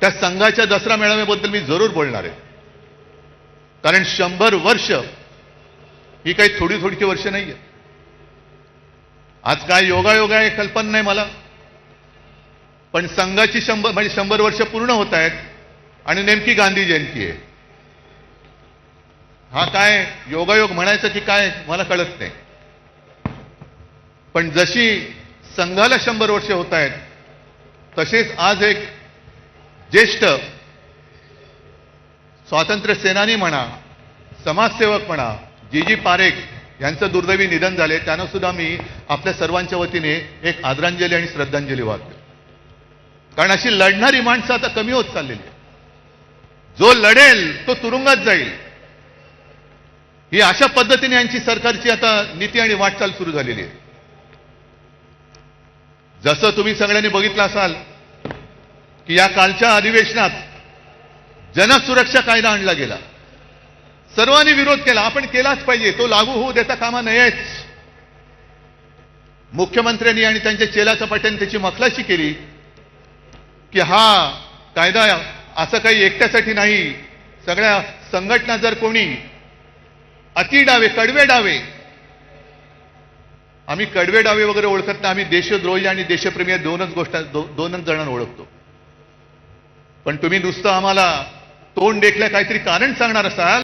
त्या संघाच्या दसरा मेळाव्याबद्दल मी जरूर बोलणार आहे. कारण 100 वर्ष ही काही थोडी थोडीची वर्ष नाहीये. आज काय योगायोग आहे कल्पना नाही मला, पण संघाची 100 वर्ष पूर्ण होत आहेत आणि नेमकी गांधी जयंती आहे. हा काय योगायोग म्हणायचं की काय मला कळत नाही. पण जशी संघाला 100 वर्ष होत आहेत, तसेच आज एक ज्येष्ठ स्वातंत्र्य सेनानी म्हणा, समाजसेवक म्हणा, जी पारेख यांचं दुर्दैवी निधन झाले. त्यांना सुद्धा मी आपल्या सर्वांच्या वतीने एक आदरांजली आणि श्रद्धांजली वाहतो. कारण अशी लढणारी माणसं आता कमी होत चाललेली आहे. जो लढेल तो तुरुंगात जाईल, ही अशा पद्धतीने यांची सरकारची आता नीती आणि वाटचाल सुरू झालेली आहे. जसं तुम्ही सगळ्यांनी बघितलं असाल की या कालच्या अधिवेशनात जनसुरक्षा कायदा आणला गेला. सर्वांनी विरोध केला. आपण केलाच पाहिजे, तो लागू होऊ देता कामा नयेच. मुख्यमंत्र्यांनी आणि त्यांच्या चेला चपाट्यांनी त्याची मखलाशी केली की हा कायदा असं काही एकट्यासाठी नाही. सगळ्या संघटना जर कोणी अति डावे, कडवे डावे, आम्ही कडवे डावे वगैरे ओळखत नाही, आम्ही देशद्रोही आणि देशप्रेमी दोनच जणांना ओळखतो. पण तुम्ही नुसतं आम्हाला तोंड देखल्या काहीतरी कारण सांगणार असाल